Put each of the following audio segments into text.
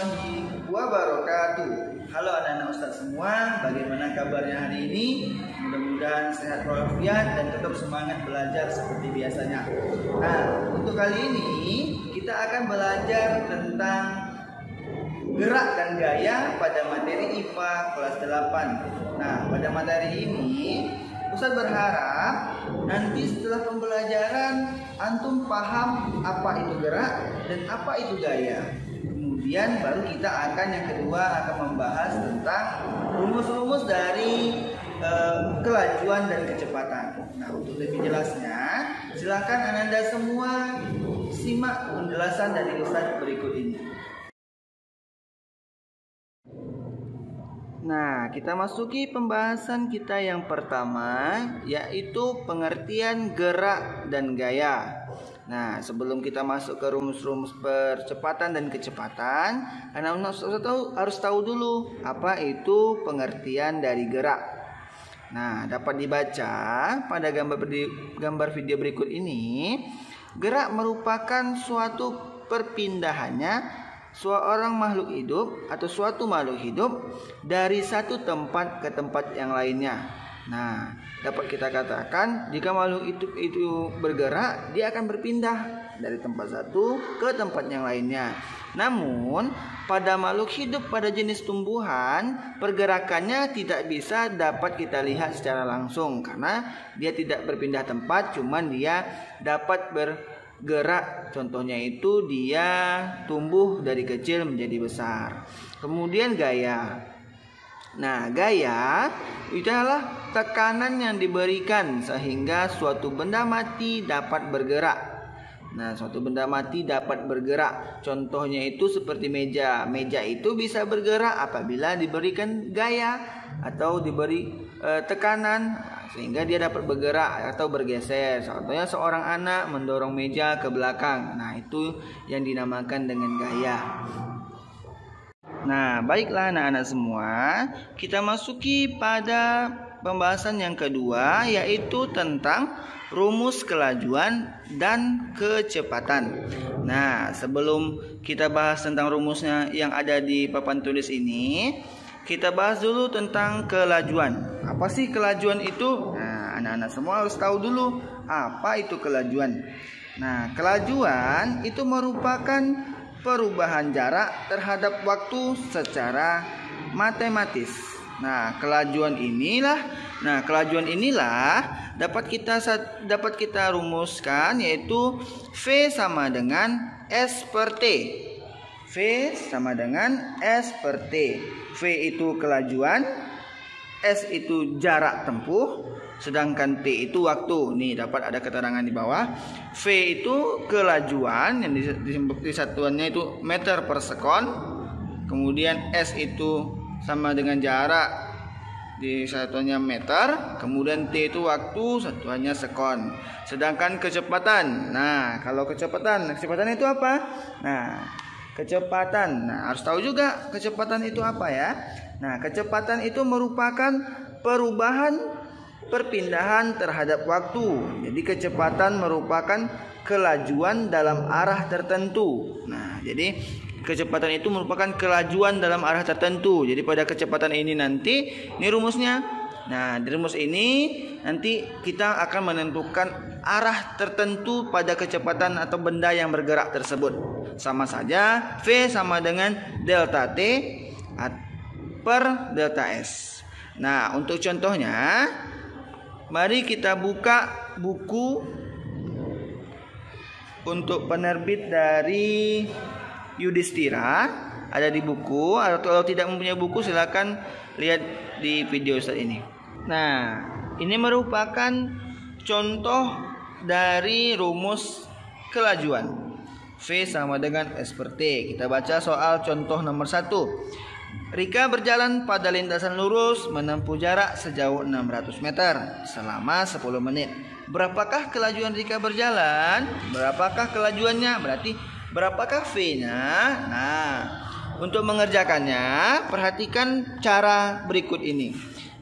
warahmatullahi wabarakatuh. Halo anak-anak Ustaz semua, bagaimana kabarnya hari ini? Mudah-mudahan sehat walafiat dan tetap semangat belajar seperti biasanya. Nah, untuk kali ini kita akan belajar tentang gerak dan gaya pada materi IPA kelas 8. Nah, pada materi ini Ustaz berharap nanti setelah pembelajaran antum paham apa itu gerak dan apa itu gaya. Kemudian baru kita akan yang kedua akan membahas tentang rumus-rumus dari kelajuan dan kecepatan. Nah, untuk lebih jelasnya silakan Anda semua simak penjelasan dari Ustaz berikut ini. Nah, kita masuki pembahasan kita yang pertama, yaitu pengertian gerak dan gaya. Nah, sebelum kita masuk ke rumus-rumus percepatan dan kecepatan, anak-anak harus tahu dulu apa itu pengertian dari gerak. Nah, dapat dibaca pada gambar video berikut ini. Gerak merupakan suatu perpindahannya seorang makhluk hidup atau suatu makhluk hidup dari satu tempat ke tempat yang lainnya. Nah, dapat kita katakan jika makhluk itu bergerak, dia akan berpindah dari tempat satu ke tempat yang lainnya. Namun, pada makhluk hidup pada jenis tumbuhan, pergerakannya tidak bisa dapat kita lihat secara langsung karena dia tidak berpindah tempat, cuman dia dapat bergerak. Contohnya itu dia tumbuh dari kecil menjadi besar. Kemudian gaya. Nah, gaya itu adalah tekanan yang diberikan sehingga suatu benda mati dapat bergerak. Nah, suatu benda mati dapat bergerak. Contohnya itu seperti meja. Meja itu bisa bergerak apabila diberikan gaya atau diberi tekanan sehingga dia dapat bergerak atau bergeser. Contohnya seorang anak mendorong meja ke belakang. Nah, itu yang dinamakan dengan gaya. Nah, baiklah anak-anak semua, kita masuki pada pembahasan yang kedua, yaitu tentang rumus kelajuan dan kecepatan. Nah, sebelum kita bahas tentang rumusnya yang ada di papan tulis ini, kita bahas dulu tentang kelajuan. Apa sih kelajuan itu? Nah, anak-anak semua harus tahu dulu apa itu kelajuan. Nah, kelajuan itu merupakan perubahan jarak terhadap waktu secara matematis. Nah, kelajuan inilah dapat kita rumuskan, yaitu V sama dengan S per T. V sama dengan S per T. V itu kelajuan, S itu jarak tempuh, sedangkan T itu waktu. Nih, dapat ada keterangan di bawah. V itu kelajuan yang di satuannya itu meter per sekon. Kemudian S itu sama dengan jarak, di satuannya meter. Kemudian T itu waktu, satuannya sekon. Sedangkan kecepatan. Nah, kalau kecepatan itu apa? Nah, harus tahu juga kecepatan itu apa ya. Nah, kecepatan itu merupakan perpindahan terhadap waktu. Jadi kecepatan merupakan kelajuan dalam arah tertentu. Nah, jadi kecepatan itu merupakan kelajuan dalam arah tertentu. Jadi pada kecepatan ini rumusnya. Nah, di rumus ini nanti kita akan menentukan arah tertentu pada kecepatan atau benda yang bergerak tersebut. Sama saja V sama dengan delta T per delta S. Nah, untuk contohnya, mari kita buka buku untuk penerbit dari Yudhistira. Ada di buku, atau kalau tidak mempunyai buku silakan lihat di video saat ini. Nah, ini merupakan contoh dari rumus kelajuan. V sama dengan S per T. Kita baca soal contoh nomor 1. Rika berjalan pada lintasan lurus menempuh jarak sejauh 600 meter selama 10 menit. Berapakah kelajuan Rika berjalan? Berapakah kelajuannya? Berarti berapakah V-nya? Nah, untuk mengerjakannya perhatikan cara berikut ini.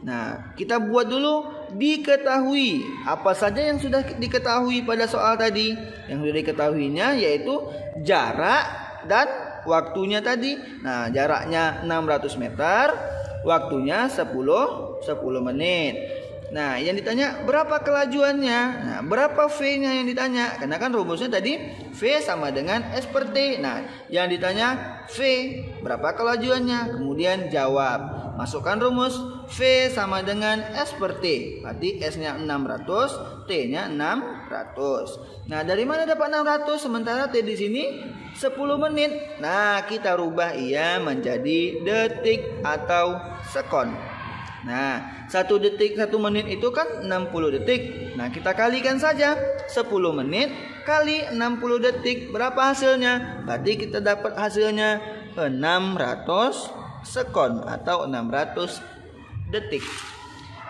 Nah, kita buat dulu diketahui. Apa saja yang sudah diketahui pada soal tadi? Yang sudah diketahuinya yaitu jarak dan waktunya tadi. Nah, jaraknya 600 meter, waktunya 10 menit. Nah, yang ditanya berapa kelajuannya? Nah, berapa V-nya yang ditanya? Karena kan rumusnya tadi V sama dengan S per T. Nah, yang ditanya V, berapa kelajuannya? Kemudian jawab. Masukkan rumus V sama dengan S per T. Berarti S-nya 600, T-nya 600. Nah, dari mana dapat 600 sementara T di sini 10 menit? Nah, kita rubah ia menjadi detik atau sekon. Nah, 1 detik 1 menit itu kan 60 detik. Nah, kita kalikan saja 10 menit kali 60 detik. Berapa hasilnya? Berarti kita dapat hasilnya 600 sekon atau 600 detik.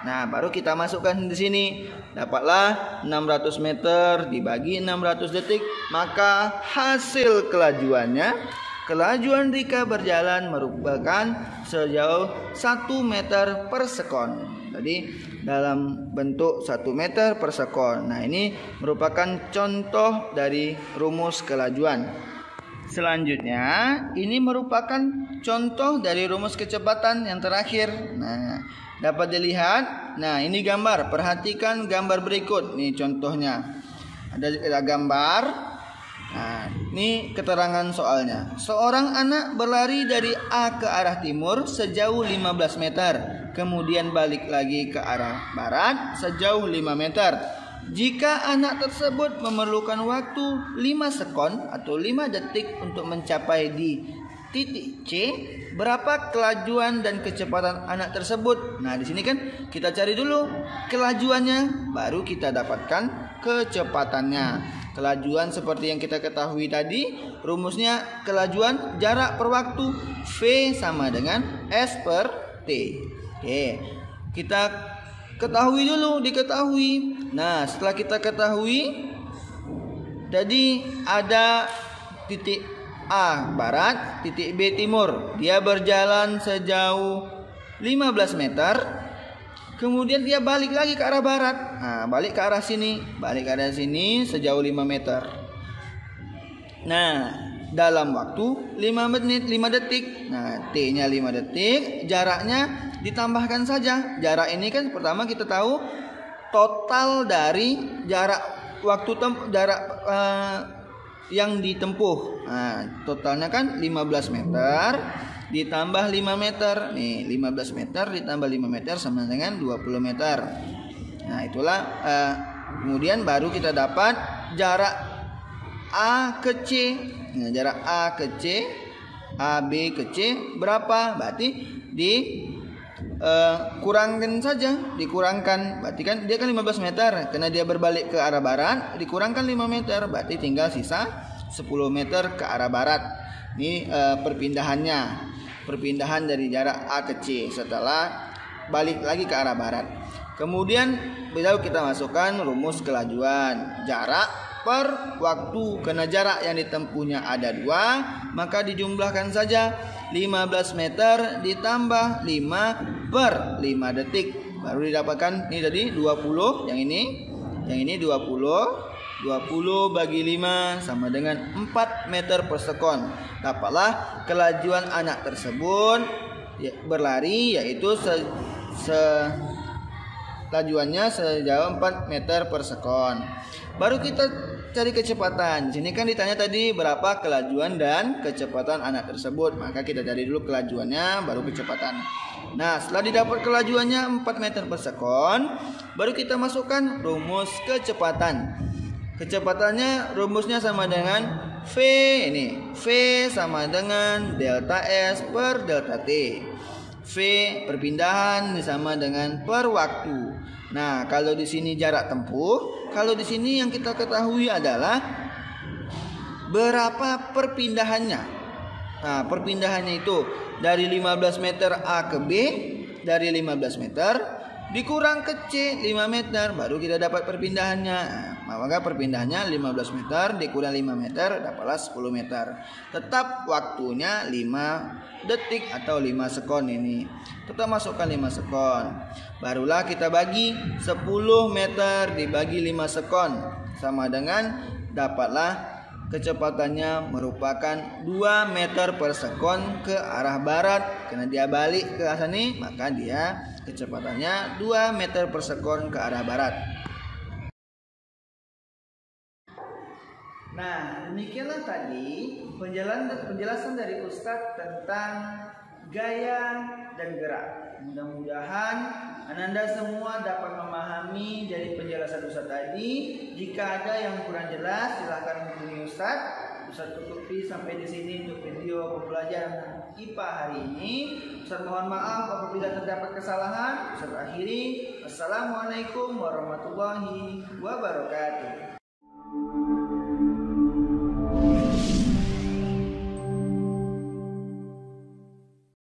Nah, baru kita masukkan di sini. Dapatlah 600 meter dibagi 600 detik. Maka hasil kelajuan Rika berjalan merupakan sejauh 1 meter per sekon. Jadi dalam bentuk 1 meter per sekon. Nah, ini merupakan contoh dari rumus kelajuan. Selanjutnya, ini merupakan contoh dari rumus kecepatan yang terakhir. Nah, dapat dilihat. Nah, ini gambar. Perhatikan gambar berikut. Nih contohnya. Ada gambar. Nah, ini keterangan soalnya. Seorang anak berlari dari A ke arah timur sejauh 15 meter. Kemudian balik lagi ke arah barat sejauh 5 meter. Jika anak tersebut memerlukan waktu 5 sekon atau 5 detik untuk mencapai di titik C, berapa kelajuan dan kecepatan anak tersebut? Nah, di sini kan kita cari dulu kelajuannya, baru kita dapatkan kecepatannya. Kelajuan seperti yang kita ketahui tadi, rumusnya kelajuan jarak per waktu, V sama dengan S per T. Oke, kita diketahui. Nah, setelah kita ketahui, tadi ada titik A barat, titik B timur. Dia berjalan sejauh 15 meter. Kemudian dia balik lagi ke arah barat. Nah, balik ke arah sini sejauh 5 meter. Nah, dalam waktu 5 menit 5 detik. Nah, T-nya 5 detik, jaraknya ditambahkan saja. Jarak ini kan pertama kita tahu total dari jarak yang ditempuh. Nah, totalnya kan 15 meter ditambah 5 meter. Nih, 15 meter ditambah 5 meter sama dengan 20 meter. Nah, itulah kemudian baru kita dapat jarak A ke C. Nah, jarak A ke C, A B ke C berapa? Berarti dikurangkan. Berarti kan dia kan 15 meter. Karena dia berbalik ke arah barat, dikurangkan 5 meter. Berarti tinggal sisa 10 meter ke arah barat. Ini perpindahan dari jarak A ke C setelah balik lagi ke arah barat. Kemudian baru kita masukkan rumus kelajuan jarak per waktu. Karena jarak yang ditempuhnya ada 2, maka dijumlahkan saja 15 meter ditambah 5 per 5 detik. Baru didapatkan ini tadi 20, yang ini 20 bagi 5 sama dengan 4 meter per sekon. Dapatlah kelajuan anak tersebut berlari, yaitu kelajuannya sejauh 4 meter per sekon. Baru kita cari kecepatan. Di sini kan ditanya tadi berapa kelajuan dan kecepatan anak tersebut. Maka kita cari dulu kelajuannya, baru kecepatan. Nah, setelah didapat kelajuannya 4 meter per sekon, baru kita masukkan rumus kecepatan. Kecepatannya rumusnya sama dengan V sama dengan delta S per delta T. V perpindahan sama dengan per waktu. Nah, kalau di sini jarak tempuh, kalau di sini yang kita ketahui adalah berapa perpindahannya. Nah, perpindahannya itu dari 15 meter A ke B, dari 15 meter dikurang ke C 5 meter, baru kita dapat perpindahannya. Nah, maka perpindahannya 15 meter dikurang 5 meter dapatlah 10 meter. Tetap waktunya 5 detik atau 5 sekon ini. Tetap masukkan 5 sekon. Barulah kita bagi 10 meter dibagi 5 sekon sama dengan dapatlah kecepatannya merupakan 2 meter per sekon ke arah barat. Karena dia balik ke sini, maka dia kecepatannya 2 meter per sekon ke arah barat. Nah, demikianlah tadi penjelasan dari Ustadz tentang gaya dan gerak. Mudah-mudahan Ananda semua dapat memahami dari penjelasan Ustadz tadi. Jika ada yang kurang jelas, silahkan hubungi Ustadz. Ustadz tutupi sampai di sini untuk video pembelajaran IPA hari ini. Ustadz mohon maaf apabila terdapat kesalahan. Ustadz akhiri. Assalamualaikum warahmatullahi wabarakatuh.